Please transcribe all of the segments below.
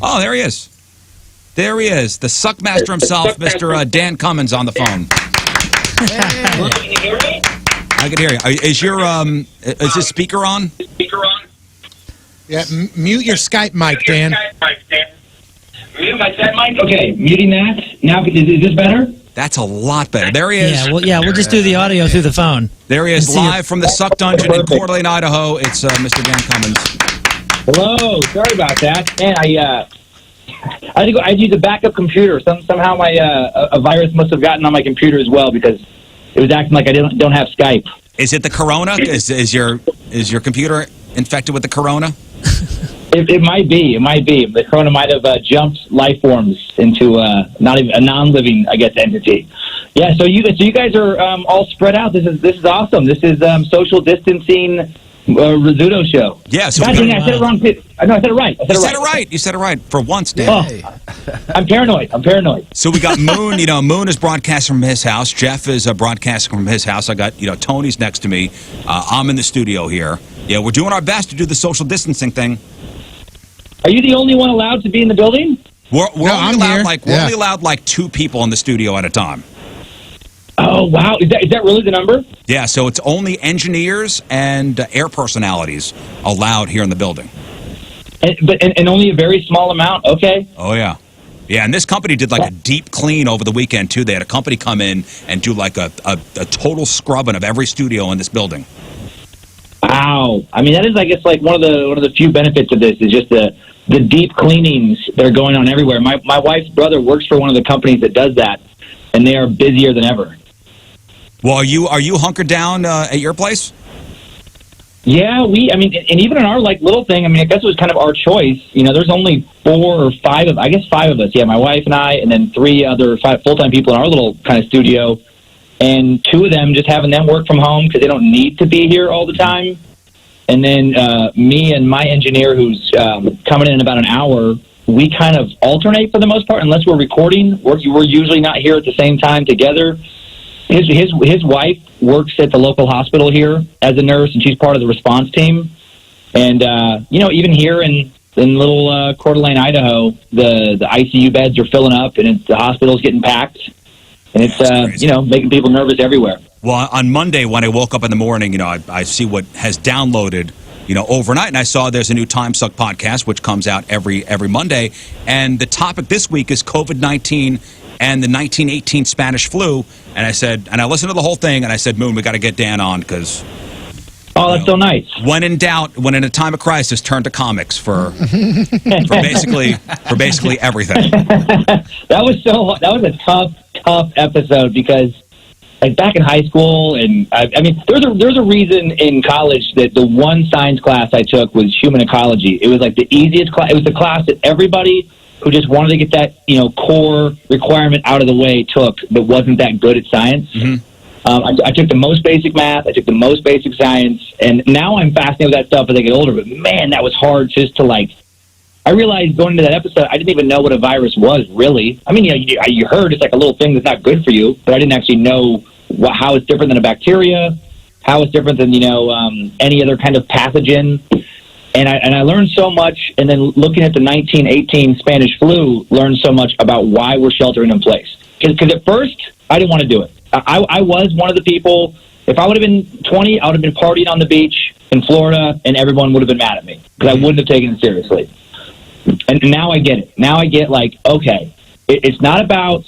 Oh, there he is. There he is. The suck master himself, Mr. Dan Cummins, on the phone. Hey. Can you hear me? I can hear you. Is your is this speaker on? Yeah, mute your Skype mic, Dan. Mute my Skype mic? Okay, muting that. Now, is this better? That's a lot better. There he is. We'll just do the audio through the phone. There he is, live from the Suck Dungeon in Coeur d'Alene, Idaho. It's Mr. Dan Cummins. Hello. Sorry about that. Man, I had to go. I used a backup computer. Somehow my a virus must have gotten on my computer as well because it was acting like I don't have Skype. Is it the corona? Is your computer infected with the corona? It might be. It might be. The corona might have jumped life forms into not even a non-living, I guess, entity. Yeah. So you guys are all spread out. This is awesome. This is social distancing. Rizzuto Show. Yeah. So I said it wrong. No, I said it right. You said it right for once, Dan. Oh, I'm paranoid. So we got Moon. Moon is broadcasting from his house. Jeff is broadcasting from his house. I got Tony's next to me. I'm in the studio here. Yeah, we're doing our best to do the social distancing thing. Are you the only one allowed to be in the building? We're only allowed like 2 people in the studio at a time. Oh, wow. Is that really the number? Yeah, so it's only engineers and air personalities allowed here in the building. And only a very small amount? Okay. Oh, yeah. Yeah, and this company did like a deep clean over the weekend, too. They had a company come in and do like a total scrubbing of every studio in this building. Wow. I mean, that is, I guess, like one of the few benefits of this is just the deep cleanings that are going on everywhere. My wife's brother works for one of the companies that does that, and they are busier than ever. Well, are you hunkered down at your place? Yeah, and even in our like little thing, I guess it was kind of our choice. There's only 4 or 5 of us. Yeah, my wife and I, and then 3 other full-time people in our little kind of studio, and 2 of them just having them work from home because they don't need to be here all the time. And then me and my engineer, who's coming in about an hour, we kind of alternate for the most part, unless we're recording. We're usually not here at the same time together. His wife works at the local hospital here as a nurse, and she's part of the response team. And even here in little Coeur d'Alene, Idaho, the ICU beds are filling up, and the hospital's getting packed, and it's making people nervous everywhere. Well, on Monday when I woke up in the morning, I see what has downloaded, overnight, and I saw there's a new Timesuck podcast which comes out every Monday, and the topic this week is COVID-19 and the 1918 Spanish flu. And I said, and I listened to the whole thing, and I said, Moon, we got to get Dan on because. Oh, that's so nice. When in doubt, when in a time of crisis, turn to comics for basically everything. That was a tough episode because, like, back in high school, and there's a reason in college that the one science class I took was human ecology. It was like the easiest class. It was the class that everybody who just wanted to get that core requirement out of the way took that wasn't that good at science. Mm-hmm. I took the most basic math. I took the most basic science, and now I'm fascinated with that stuff as I get older. But man, that was hard just to like. I realized going into that episode, I didn't even know what a virus was really. You heard it's like a little thing that's not good for you, but I didn't actually know how it's different than a bacteria, how it's different than any other kind of pathogen. And I learned so much, and then looking at the 1918 Spanish flu, learned so much about why we're sheltering in place. Because at first, I didn't want to do it. I was one of the people, if I would have been 20, I would have been partying on the beach in Florida, and everyone would have been mad at me, because I wouldn't have taken it seriously. And now I get it. Now I get, like, okay, it's not about,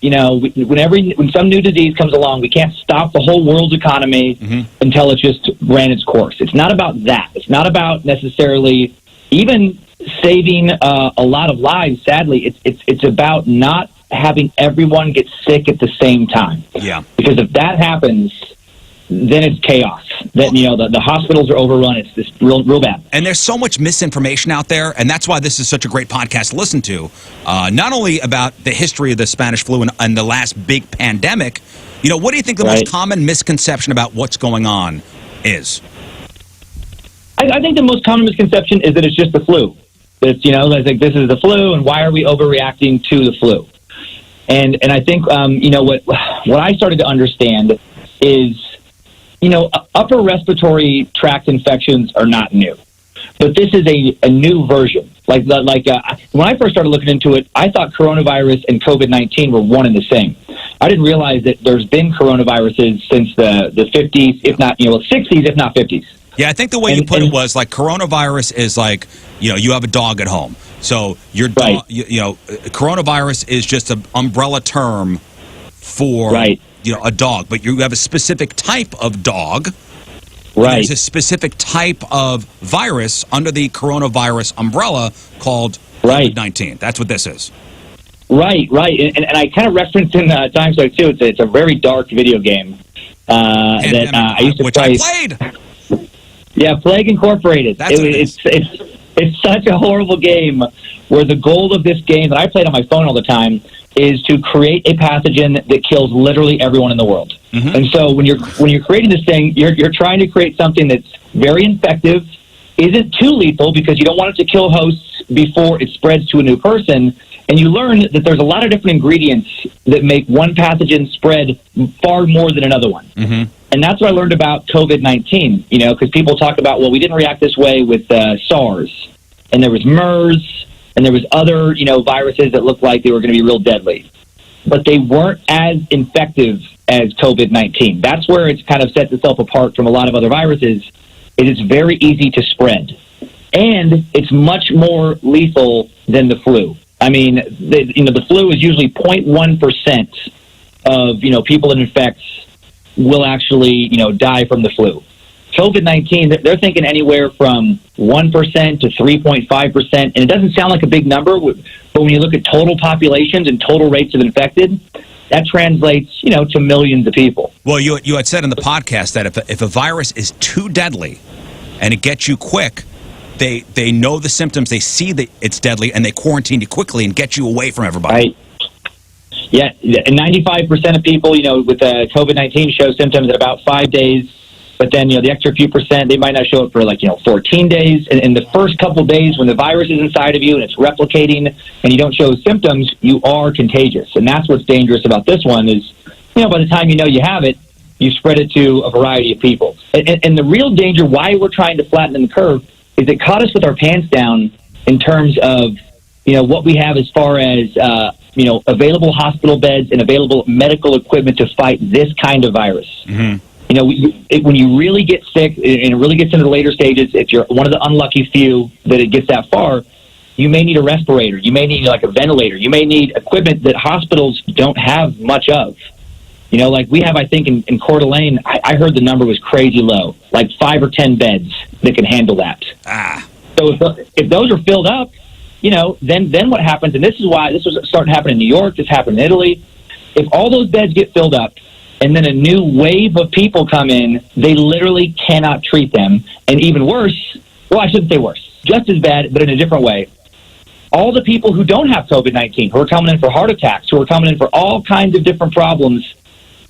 when some new disease comes along, we can't stop the whole world's economy until it just ran its course. It's not about that. It's not about necessarily even saving a lot of lives. Sadly, it's about not having everyone get sick at the same time. Yeah. Because if that happens, then it's chaos. Then the hospitals are overrun. It's just real bad. And there's so much misinformation out there, and that's why this is such a great podcast to listen to. Not only about the history of the Spanish flu and the last big pandemic. What do you think the most common misconception about what's going on is? I think the most common misconception is that it's just the flu. It's like this is the flu, and why are we overreacting to the flu? And I think what I started to understand is upper respiratory tract infections are not new. but this is a new version. When I first started looking into it, I thought coronavirus and COVID-19 were one and the same. I didn't realize that there's been coronaviruses since the 50s, if not 60s, if not 50s. Yeah, I think the way you put it was like coronavirus is like, you have a dog at home. So your dog, coronavirus is just an umbrella term for a dog, but you have a specific type of dog. Right. There's a specific type of virus under the coronavirus umbrella called COVID-19. That's what this is. Right. And I kind of referenced in Timesuck too. It's a very dark video game that I used to play. Which I played. Yeah, Plague Incorporated. It's such a horrible game where the goal of this game that I played on my phone all the time is to create a pathogen that kills literally everyone in the world. Mm-hmm. And so when you're creating this thing, you're trying to create something that's very infective, isn't too lethal because you don't want it to kill hosts before it spreads to a new person. And you learn that there's a lot of different ingredients that make one pathogen spread far more than another one. Mm-hmm. And that's what I learned about COVID-19, because people talk about, well, we didn't react this way with SARS, and there was MERS, and there was other, viruses that looked like they were going to be real deadly. But they weren't as infective as COVID-19. That's where it's kind of sets itself apart from a lot of other viruses, is it's very easy to spread. And it's much more lethal than the flu. I mean, the flu is usually 0.1% of, people it infects will actually, die from the flu. COVID-19, they're thinking anywhere from 1% to 3.5%, and it doesn't sound like a big number, but when you look at total populations and total rates of infected, that translates, to millions of people. Well, you had said in the podcast that if a virus is too deadly and it gets you quick, they know the symptoms, they see that it's deadly, and they quarantine you quickly and get you away from everybody. Right. Yeah, and 95% of people, with COVID-19 show symptoms in about 5 days. But then, the extra few percent, they might not show it for 14 days. And in the first couple of days when the virus is inside of you and it's replicating and you don't show symptoms, you are contagious. And that's what's dangerous about this one is, by the time you have it, you spread it to a variety of people. And the real danger, why we're trying to flatten the curve, is it caught us with our pants down in terms of, what we have as far as, available hospital beds and available medical equipment to fight this kind of virus. Mm-hmm. When you really get sick and it really gets into the later stages, if you're one of the unlucky few that it gets that far, you may need a respirator. You may need a ventilator. You may need equipment that hospitals don't have much of. We have, I think, in Coeur d'Alene, I heard the number was crazy low, like 5 or 10 beds that can handle that. So if those are filled up, then what happens, and this is why this was starting to happen in New York, this happened in Italy, if all those beds get filled up, and then a new wave of people come in, they literally cannot treat them. And even worse, well, I shouldn't say worse, just as bad, but in a different way. All the people who don't have COVID-19, who are coming in for heart attacks, who are coming in for all kinds of different problems,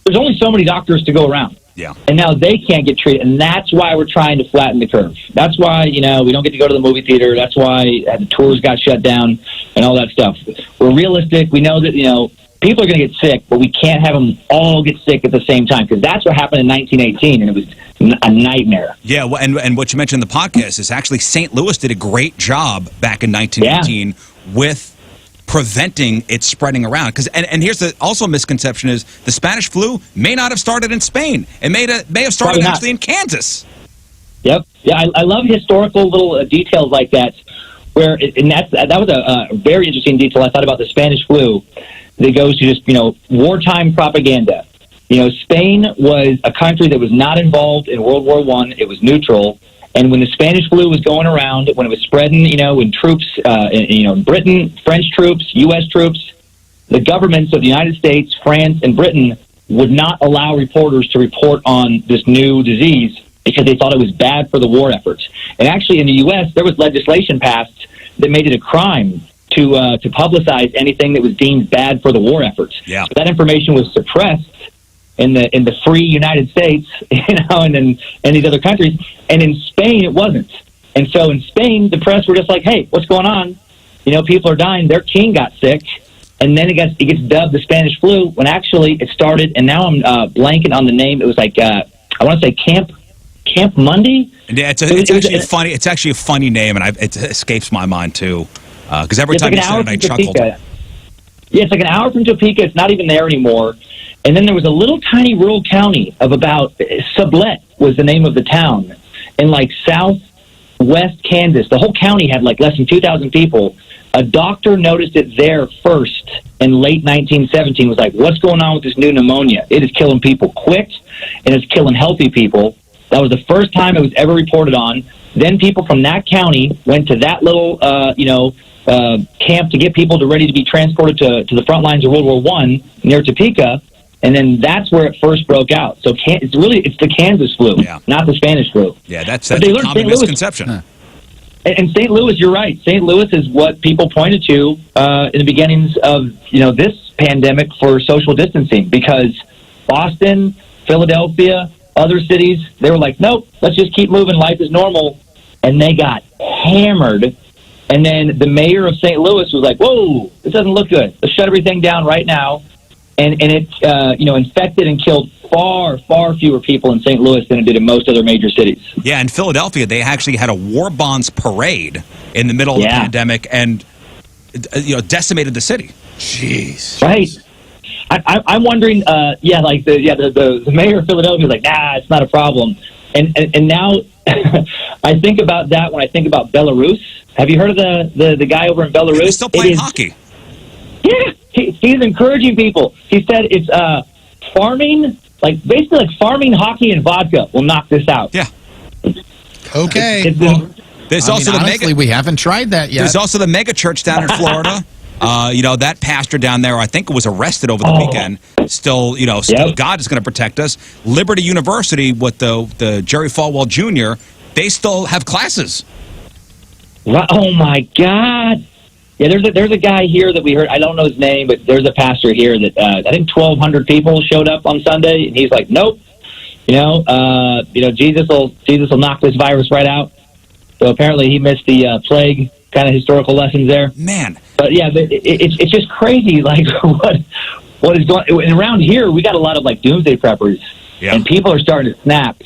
there's only so many doctors to go around. Yeah. And now they can't get treated. And that's why we're trying to flatten the curve. That's why, we don't get to go to the movie theater. That's why the tours got shut down and all that stuff. We're realistic. We know that, people are going to get sick, but we can't have them all get sick at the same time, because that's what happened in 1918, and it was a nightmare. Yeah, well, and what you mentioned in the podcast is actually St. Louis did a great job back in 1918 with preventing it spreading around. And here's also a misconception is the Spanish flu may not have started in Spain. It may have started actually in Kansas. Yep. Yeah, I love historical little details like that, that was a very interesting detail I thought about the Spanish flu. That goes to just, wartime propaganda. Spain was a country that was not involved in World War I. It was neutral. And when the Spanish flu was going around, when it was spreading, when troops, in Britain, French troops, U.S. troops, the governments of the United States, France, and Britain would not allow reporters to report on this new disease because they thought it was bad for the war efforts. And actually in the U.S., there was legislation passed that made it a crime to publicize anything that was deemed bad for the war efforts. Yeah. So that information was suppressed in the free United States, and in these other countries. And in Spain, it wasn't. And so in Spain, the press were just like, hey, what's going on? People are dying. Their king got sick. And then it gets dubbed the Spanish flu, when actually it started, and now I'm blanking on the name. It was like, I want to say Camp Camp Monday. Yeah, it's actually a funny name, and it escapes my mind too. Because every time you said it, I chuckled. Yeah, it's like an hour from Topeka. It's not even there anymore. And then there was a little tiny rural county of about Sublette was the name of the town in like southwest Kansas. The whole county had like less than 2,000 people. A doctor noticed it there first in late 1917. Was like, what's going on with this new pneumonia? It is killing people quick, and it's killing healthy people. That was the first time it was ever reported on. Then people from that county went to that little, camp to get people ready to be transported to the front lines of World War I near Topeka. And then that's where it first broke out. So it's the Kansas flu, not the Spanish flu. Yeah, that's a common misconception. And St. Louis, you're right. St. Louis is what people pointed to in the beginnings of this pandemic for social distancing, because Boston, Philadelphia, other cities, they were like, nope, let's just keep moving. Life is normal. And they got hammered. And then the mayor of St. Louis was like, whoa, this doesn't look good. Let's shut everything down right now. And it, infected and killed far, far fewer people in St. Louis than it did in most other major cities. Yeah, in Philadelphia, they actually had a war bonds parade in the middle of the pandemic and, decimated the city. Jeez. Right. I'm wondering, the mayor of Philadelphia is like, nah, it's not a problem. And now I think about that when I think about Belarus. Have you heard of the guy over in Belarus? They're still playing hockey. Yeah. He's encouraging people. He said it's farming, basically farming, hockey, and vodka will knock this out. Yeah. Okay. Honestly, we haven't tried that yet. There's also the mega church down in Florida. That pastor down there, I think, was arrested over the weekend. Still, God is going to protect us. Liberty University with the Jerry Falwell Jr., they still have classes. Oh, my God. Yeah, there's a guy here that we heard. I don't know his name, but there's a pastor here that I think 1,200 people showed up on Sunday, and he's like, nope. Jesus will knock this virus right out. So apparently he missed the plague kind of historical lessons there. Man. But yeah, it's just crazy. Like what is going? And around here, we got a lot of doomsday preppers, and people are starting to snap.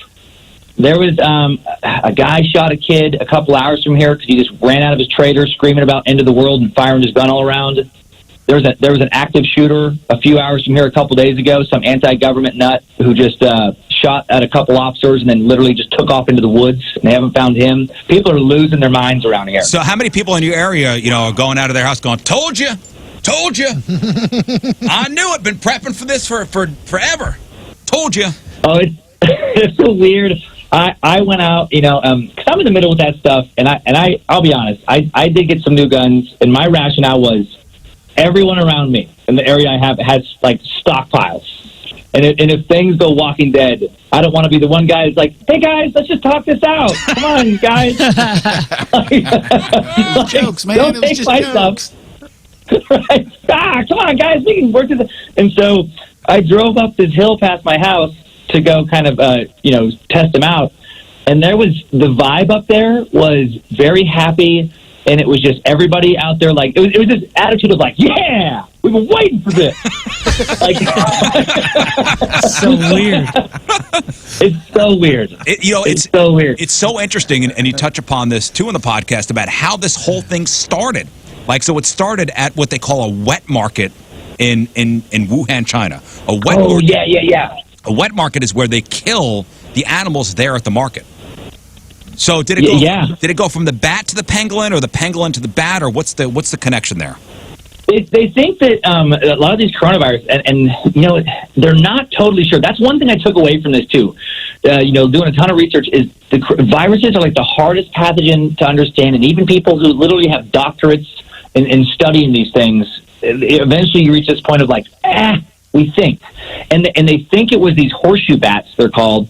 There was a guy shot a kid a couple hours from here because he just ran out of his trailer screaming about end of the world and firing his gun all around. There was an active shooter a few hours from here a couple days ago, some anti-government nut who just shot at a couple officers and then literally just took off into the woods, and they haven't found him. People are losing their minds around here. So how many people in your area, are going out of their house going, told you, I knew it, been prepping for this for forever, told you. Oh, it's so weird. I went out, because I'm in the middle with that stuff, and I'll be honest, I did get some new guns, and my rationale was everyone around me in the area I have has stockpiles, and if things go Walking Dead, I don't want to be the one guy who's like, hey guys, let's just talk this out. Come on, guys. Jokes, man. Don't take my jokes. Right? Come on, guys, we can work this. And so I drove up this hill past my house to go kind of, test them out. And the vibe up there was very happy, and it was just everybody out there, it was this attitude of yeah, we've been waiting for this. So weird. It's so weird. It's so weird. It's so interesting, and you touch upon this, too, in the podcast, about how this whole thing started. So it started at what they call a wet market in Wuhan, China. A wet market. Yeah. A wet market is where they kill the animals there at the market. So did it go from the bat to the pangolin, or the pangolin to the bat, or what's the connection there? They think that a lot of these coronavirus, and they're not totally sure. That's one thing I took away from this too. Doing a ton of research, is the viruses are the hardest pathogen to understand, and even people who literally have doctorates in studying these things, eventually you reach this point of we think, and they think it was these horseshoe bats, they're called,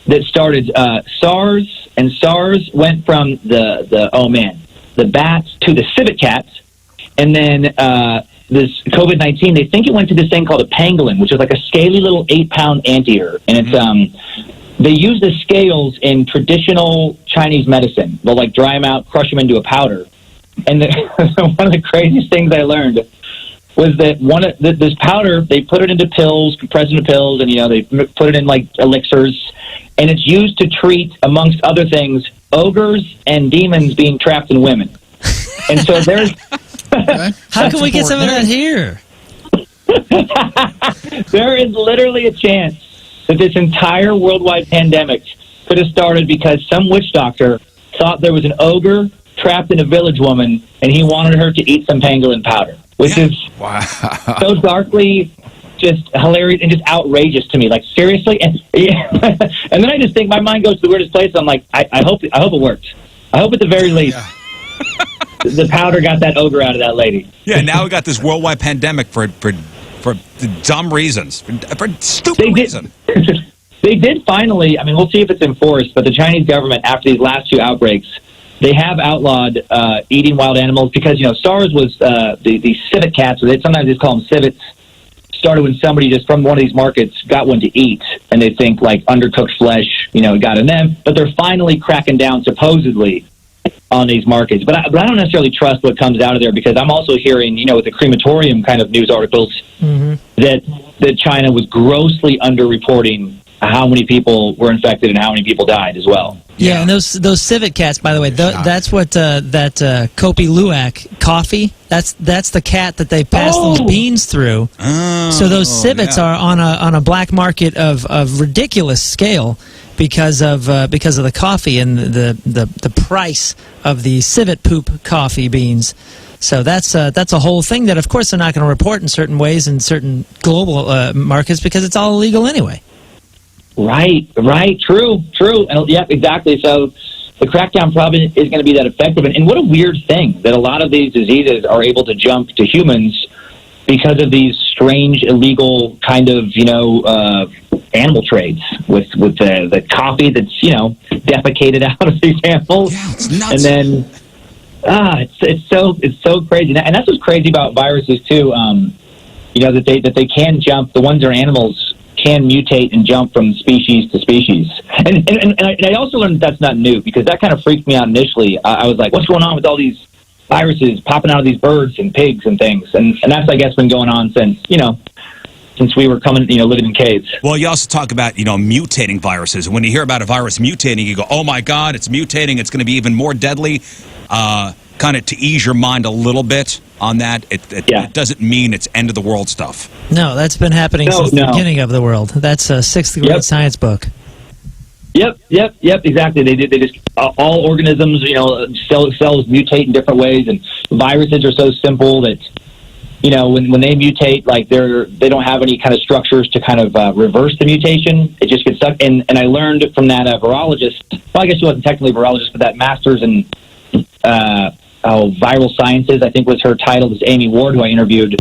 that started SARS, and SARS went from the bats to the civet cats, and then this COVID-19, they think it went to this thing called a pangolin, which is a scaly little 8-pound anteater, and it's they use the scales in traditional Chinese medicine. They'll dry them out, crush them into a powder, and one of the craziest things I learned was that this powder, they put it into pills, compress it into pills, and they put it in elixirs, and it's used to treat, amongst other things, ogres and demons being trapped in women. And so there's... How can we get some of that here? There is literally a chance that this entire worldwide pandemic could have started because some witch doctor thought there was an ogre trapped in a village woman, and he wanted her to eat some pangolin powder, which is so darkly just hilarious and just outrageous to me. Like, seriously? And then I just think my mind goes to the weirdest place. I'm like, I hope it worked. I hope at the very least the powder got that ogre out of that lady. Yeah, now we got this worldwide pandemic for dumb reasons, for stupid reasons. They did finally, I mean, we'll see if it's enforced, but the Chinese government, after these last 2 outbreaks, they have outlawed eating wild animals because, SARS was the civet cats, or sometimes they call them civets, started when somebody just from one of these markets got one to eat, and they think, like, undercooked flesh, got in them. But they're finally cracking down, supposedly, on these markets. But I don't necessarily trust what comes out of there because I'm also hearing, with the crematorium kind of news articles, that China was grossly underreporting how many people were infected and how many people died as well. Yeah, and those civet cats, by the way, that's what that Kopi Luwak coffee. That's the cat that they passed those beans through. So those civets are on a black market of ridiculous scale because of the coffee and the price of the civet poop coffee beans. So that's a whole thing that, of course, they're not going to report in certain ways in certain global markets because it's all illegal anyway. Right, true. And, yep, exactly. So the crackdown probably is going to be that effective. And what a weird thing that a lot of these diseases are able to jump to humans because of these strange, illegal kind of, animal trades with the coffee that's, defecated out of these animals. Yeah, it's nuts. And then, it's so crazy. And that's what's crazy about viruses, too, that they can jump. The ones that are animals can mutate and jump from species to species. And I also learned that's not new because that kind of freaked me out initially. I was like, what's going on with all these viruses popping out of these birds and pigs and things? And that's, I guess, been going on since we were living in caves. Well, you also talk about, mutating viruses. And when you hear about a virus mutating, you go, oh, my God, it's mutating. It's going to be even more deadly. Kind of to ease your mind a little bit on that. It doesn't mean it's end of the world stuff. No, that's been happening since the beginning of the world. That's a 6th grade science book. Yep, exactly. They just all organisms, cells mutate in different ways, and viruses are so simple that when they mutate, like they don't have any kind of structures to kind of reverse the mutation. It just gets stuck. And I learned from that virologist. Well, I guess she wasn't technically a virologist, but that master's in viral sciences, I think was her title, is Amy Ward, who I interviewed.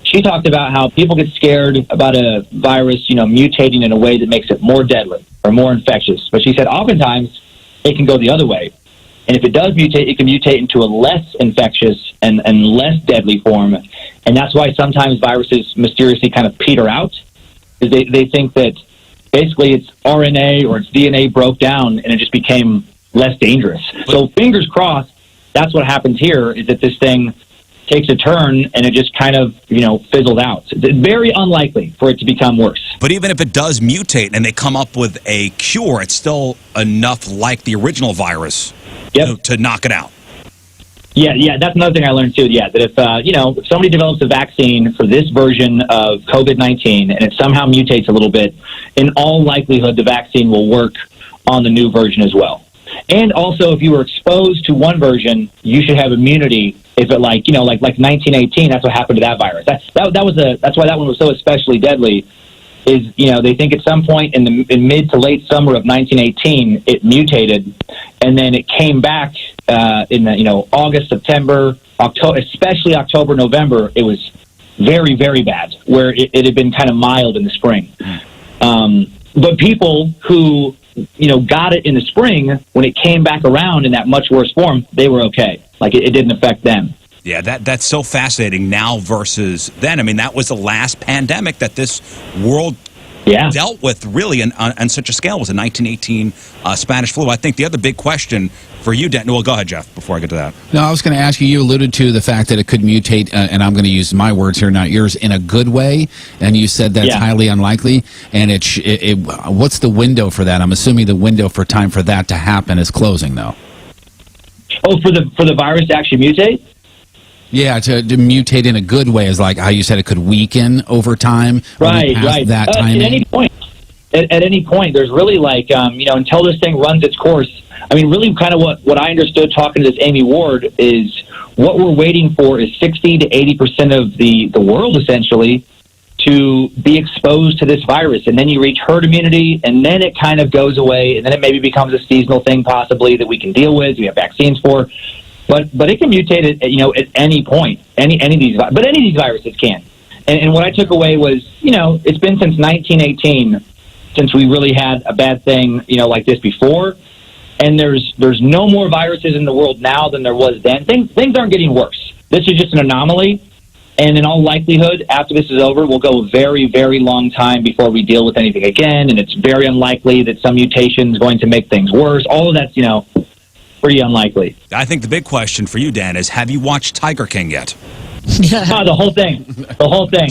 She talked about how people get scared about a virus, mutating in a way that makes it more deadly or more infectious. But she said oftentimes it can go the other way. And if it does mutate, it can mutate into a less infectious and less deadly form. And that's why sometimes viruses mysteriously kind of peter out. Because they think that basically its RNA or its DNA broke down and it just became less dangerous. So fingers crossed, that's what happens here, is that this thing takes a turn and it just kind of, fizzled out. It's very unlikely for it to become worse. But even if it does mutate and they come up with a cure, it's still enough like the original virus to knock it out. Yeah, that's another thing I learned too. Yeah, that if somebody develops a vaccine for this version of COVID-19 and it somehow mutates a little bit, in all likelihood the vaccine will work on the new version as well. And also, if you were exposed to one version, you should have immunity. If it like 1918, that's what happened to that virus. That's why that one was so especially deadly. Is they think at some point in mid to late summer of 1918 it mutated, and then it came back in August, September, October, especially October, November. It was very, very bad, where it had been kind of mild in the spring. But people who got it in the spring, when it came back around in that much worse form, they were okay. Like it didn't affect them. Yeah, that's so fascinating now versus then. I mean, that was the last pandemic that this world dealt with really on such a scale was the 1918 Spanish flu. I think the other big question for you, Dan. Well, go ahead, Jeff, before I get to that. No, I was going to ask you, you alluded to the fact that it could mutate, and I'm going to use my words here, not yours, in a good way, and you said that's highly unlikely, and what's the window for that? I'm assuming the window for time for that to happen is closing, though. Oh, for the virus to actually mutate? Yeah, to mutate in a good way is like how you said it could weaken over time. Right. That timing. At any point, there's really until this thing runs its course. I mean, really kind of what I understood talking to this Amy Ward is what we're waiting for is 60 to 80% of the world, essentially, to be exposed to this virus. And then you reach herd immunity, and then it kind of goes away, and then it maybe becomes a seasonal thing possibly that we can deal with, we have vaccines for. But it can mutate at any point. Any of these viruses can. And what I took away was, it's been since 1918 since we really had a bad thing, like this before. And there's no more viruses in the world now than there was then. Things aren't getting worse. This is just an anomaly. And in all likelihood, after this is over, we'll go a very, very long time before we deal with anything again. And it's very unlikely that some mutation is going to make things worse. All of that's, pretty unlikely. I think the big question for you, Dan, is have you watched Tiger King yet? Yeah. The whole thing. Do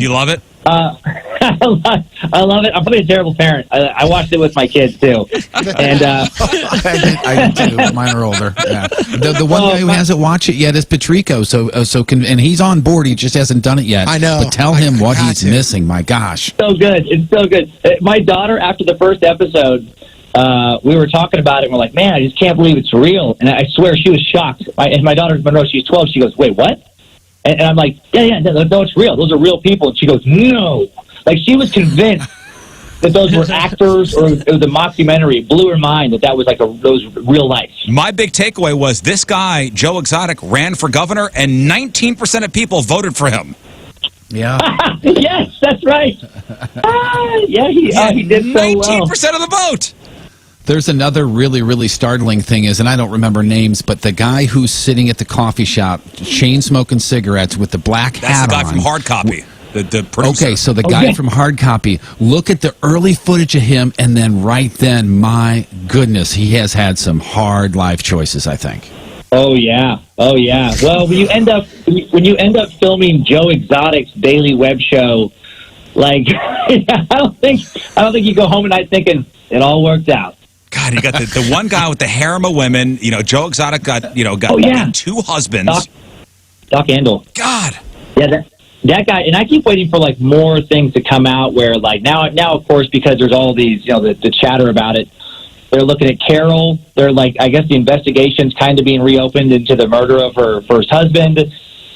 you love it? I love it. I'm probably a terrible parent. I watched it with my kids too, and I did too. Mine are older. Yeah. The one guy who hasn't watched it yet is Patrico. And he's on board. He just hasn't done it yet. I know. But tell him what he's missing. My gosh. So good. It's so good. My daughter, after the first episode, we were talking about it, and we're like, man, I just can't believe it's real. And I swear she was shocked. And my daughter's Monroe. She's 12. She goes, wait, what? And I'm like, yeah, no, it's real. Those are real people. And she goes, no. Like, she was convinced that those were actors or it was a mockumentary. It blew her mind that was those real life. My big takeaway was this guy, Joe Exotic, ran for governor, and 19% of people voted for him. Yeah. Yes, that's right. He did so well. 19% of the vote. There's another really, really startling thing and I don't remember names, but the guy who's sitting at the coffee shop, chain smoking cigarettes with the black hat on. That's the guy from Hard Copy, the producer. Okay, so the guy from Hard Copy, look at the early footage of him, and then right then, my goodness, he has had some hard life choices, I think. Oh yeah. Well, when you end up filming Joe Exotic's daily web show, like I don't think you go home at night thinking it all worked out. God, you got the one guy with the harem of women. Joe Exotic got two husbands. Doc Andel. God. Yeah, that guy. And I keep waiting for more things to come out where now of course because there's all these the chatter about it. They're looking at Carol. They're I guess the investigation's kind of being reopened into the murder of her first husband,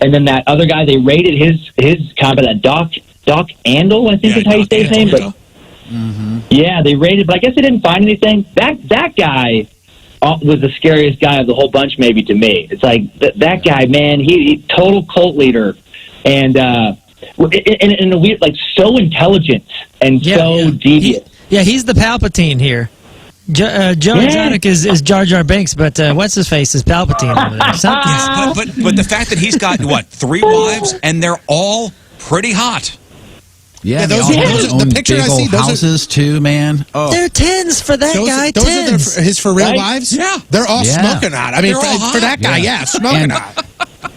and then that other guy they raided his combat. Doc Andel, I think is how you say his name, but. Mm-hmm. Yeah, they raided, but I guess they didn't find anything. That guy was the scariest guy of the whole bunch, maybe to me. It's like that guy, man. He total cult leader, and in a weird, so intelligent and so devious. He's the Palpatine here. Joe Exotic is Jar Jar Binks, but what's his face is Palpatine over there. But the fact that he's got 3 wives and they're all pretty hot. Yeah, those the picture I see. Those houses too, man. Oh, they're 10s for that guy. Those 10s. are his for real wives. Yeah, they're all smoking hot. I mean, for that guy, smoking hot.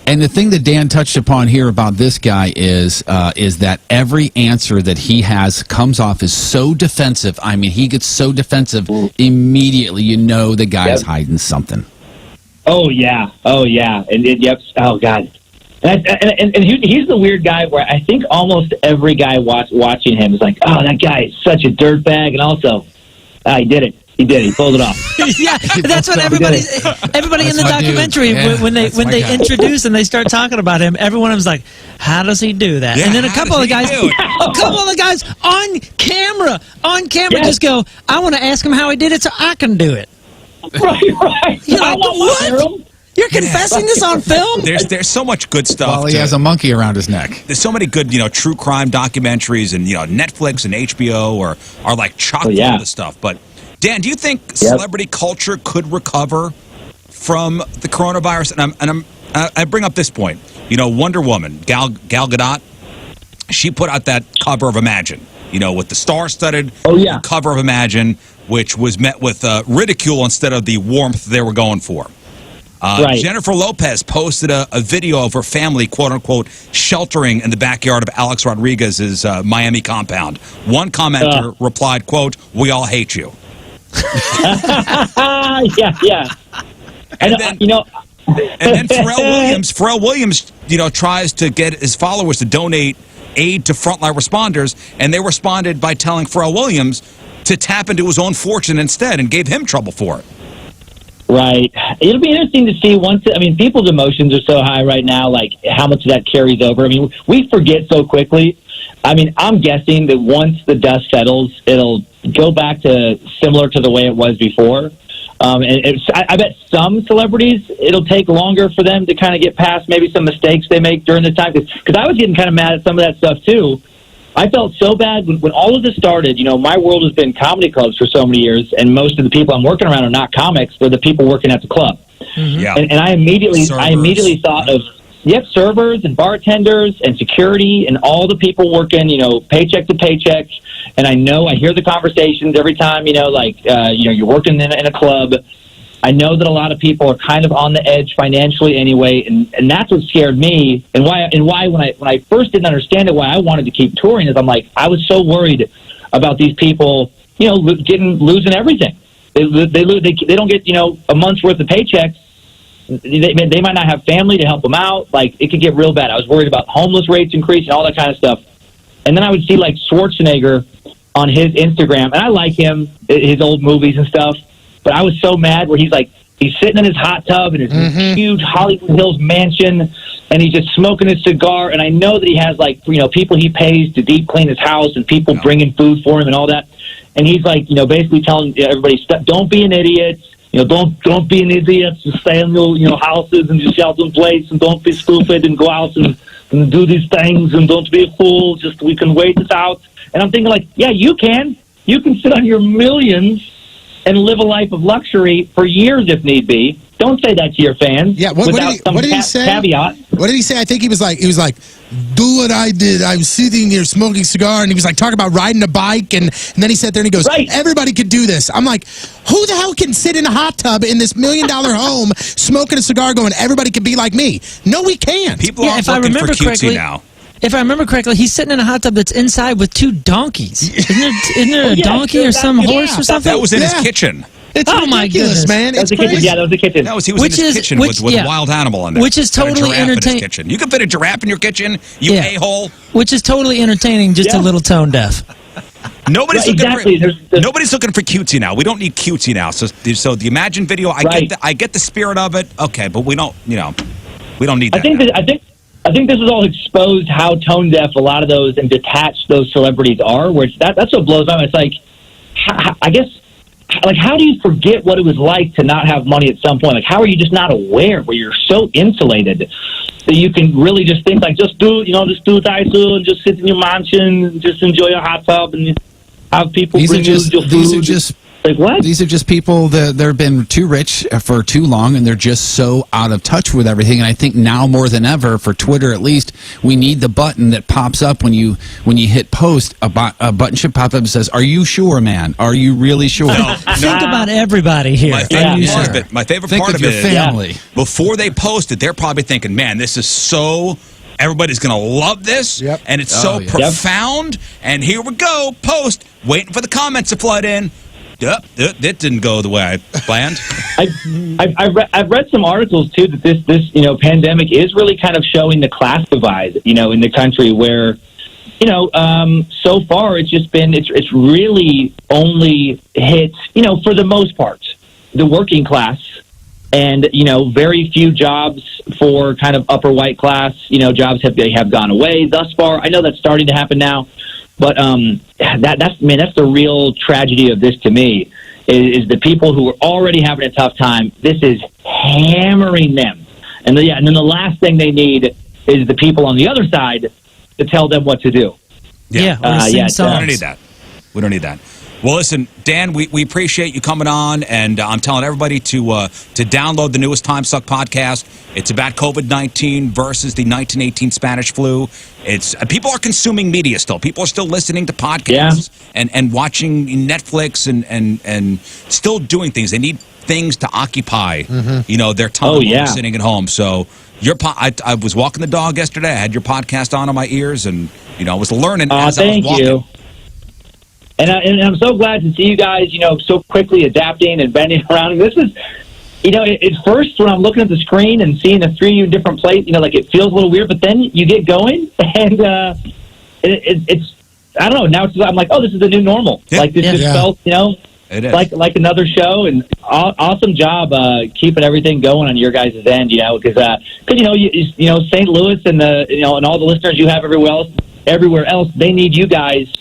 And the thing that Dan touched upon here about this guy is that every answer that he has comes off as so defensive. I mean, he gets so defensive immediately. The guy's hiding something. Oh yeah, and yep. Oh God. And he's the weird guy where I think almost every guy watching him is like, oh, that guy is such a dirtbag, and also, he did it. He pulled it off. Yeah, that's what everybody in the documentary when they introduce and they start talking about him, everyone was like, how does he do that? Yeah, and then a couple of the guys on camera just go, I want to ask him how he did it so I can do it. Right. You're like, what? You're confessing this on film? There's so much good stuff. Well, he has a monkey around his neck. There's so many good, true crime documentaries, and Netflix and HBO are chock full of this stuff. But Dan, do you think celebrity culture could recover from the coronavirus? And I bring up this point. Wonder Woman, Gal Gadot, she put out that cover of Imagine. With the star-studded cover of Imagine, which was met with ridicule instead of the warmth they were going for. Right. Jennifer Lopez posted a video of her family, quote unquote, sheltering in the backyard of Alex Rodriguez's Miami compound. One commenter replied, quote, "We all hate you." Yeah. And then, Pharrell Williams, tries to get his followers to donate aid to frontline responders, and they responded by telling Pharrell Williams to tap into his own fortune instead, and gave him trouble for it. Right. It'll be interesting to see people's emotions are so high right now, like how much of that carries over. I mean, we forget so quickly. I mean, I'm guessing that once the dust settles, it'll go back to similar to the way it was before. I bet some celebrities, it'll take longer for them to kind of get past maybe some mistakes they make during the time. Because I was getting kind of mad at some of that stuff, too. I felt so bad when all of this started. My world has been comedy clubs for so many years, and most of the people I'm working around are not comics. They're the people working at the club. Mm-hmm. Yeah. And I immediately thought of, servers and bartenders and security and all the people working, paycheck to paycheck. And I hear the conversations every time, you're working in a club. I know that a lot of people are kind of on the edge financially anyway, and that's what scared me. And why when I first didn't understand it, why I wanted to keep touring is I was so worried about these people, losing everything. They don't get a month's worth of paychecks. They might not have family to help them out. It could get real bad. I was worried about homeless rates increasing, all that kind of stuff. And then I would see Schwarzenegger on his Instagram, and I like him, his old movies and stuff. But I was so mad where he's sitting in his hot tub in his huge Hollywood Hills mansion, and he's just smoking his cigar. And I know that he has people he pays to deep clean his house, and people bringing food for him and all that. And he's basically telling everybody, don't be an idiot. Don't be an idiot. Just stay in your houses and just shelter in place, and don't be stupid and go out and do these things, and don't be a fool. Just we can wait this out. And I'm thinking yeah, you can sit on your millions and live a life of luxury for years if need be. Don't say that to your fans. Yeah, what did he say? Caveat. What did he say? I think he was like, do what I did. I was sitting here smoking a cigar, and he was talking about riding a bike, and then he sat there and he goes, everybody could do this. I'm like, who the hell can sit in a hot tub in this $1 million home smoking a cigar going, everybody can be like me? No, we can't. People aren't looking for cutesy now. If I remember correctly, he's sitting in a hot tub that's inside with 2 donkeys. Isn't there a donkey or some horse or something? That was in his kitchen. It's my goodness, man! It's crazy. Yeah, that was the kitchen. He was in his kitchen with a wild animal in there. Which is totally entertaining. You can fit a giraffe in your kitchen, a-hole. Which is totally entertaining, just a little tone deaf. Nobody's looking for cutesy now. We don't need cutesy now. So the Imagine video, I get the spirit of it. Okay, but we don't need that. I think this has all exposed how tone deaf a lot of those and detached those celebrities are. Where that's what blows my mind. It's I guess. How do you forget what it was like to not have money at some point? How are you just not aware where you're so insulated that you can really just think just do what I do and just sit in your mansion and just enjoy your hot tub and have people bring you your food. These are just what? These are just people that they've been too rich for too long, and they're just so out of touch with everything. And I think now more than ever, for Twitter at least, we need the button that pops up when you hit post. A button should pop up and says, "Are you sure, man? Are you really sure?" Think about everybody here. My favorite part of it family. Before they post it, they're probably thinking, "Man, this is so." Everybody's going to love this, and it's so profound. And here we go, post, waiting for the comments to flood in. Yep, that didn't go the way I planned. I've read some articles too that this pandemic is really kind of showing the class divide in the country where so far it's really only hit for the most part the working class and very few jobs for kind of upper white class jobs have gone away thus far. I know that's starting to happen now. But that's the real tragedy of this to me is the people who are already having a tough time. This is hammering them, and then the last thing they need is the people on the other side to tell them what to do. We don't need that. We don't need that. Well, listen, Dan, we appreciate you coming on, and I'm telling everybody to download the newest Timesuck podcast. It's about COVID-19 versus the 1918 Spanish flu. People are consuming media still. People are still listening to podcasts and watching Netflix and still doing things. They need things to occupy, their time Oh, yeah. sitting at home. So I was walking the dog yesterday. I had your podcast on my ears, and I was learning as I was Thank walking. you. And I'm so glad to see you guys, so quickly adapting and bending around. And this is, at first when I'm looking at the screen and seeing the three of you in different places, like it feels a little weird. But then you get going, and it's I don't know. Now I'm like, oh, this is the new normal. Yeah. Like this just felt, It is. like another show. And awesome job keeping everything going on your guys' end. Because St. Louis and and all the listeners you have everywhere else, they need you guys.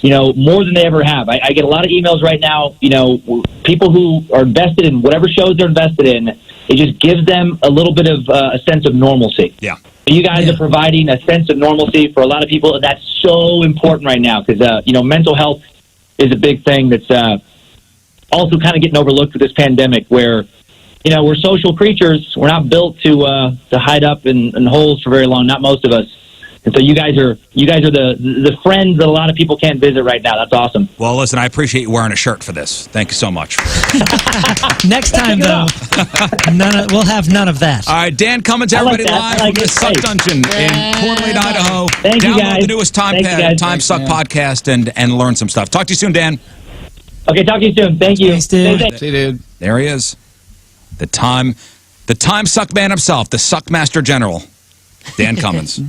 More than they ever have. I get a lot of emails right now, people who are invested in whatever shows they're invested in. It just gives them a little bit of a sense of normalcy. Yeah. You guys are providing a sense of normalcy for a lot of people, and that's so important right now because, mental health is a big thing that's also kind of getting overlooked with this pandemic where, we're social creatures. We're not built to hide up in holes for very long, not most of us. And so you guys are the friends that a lot of people can't visit right now. That's awesome. Well, listen, I appreciate you wearing a shirt for this. Thank you so much. Next time, though, we'll have none of that. All right, Dan Cummins, everybody live from the Suck Dungeon in Coeur d'Alene, Idaho. Thank you, guys. Download the newest Timesuck podcast and learn some stuff. Talk to you soon, Dan. Okay, talk to you soon. Thank you. Thanks, dude. See you, dude. There he is. The Timesuck man himself, the Suck Master General, Dan Cummins.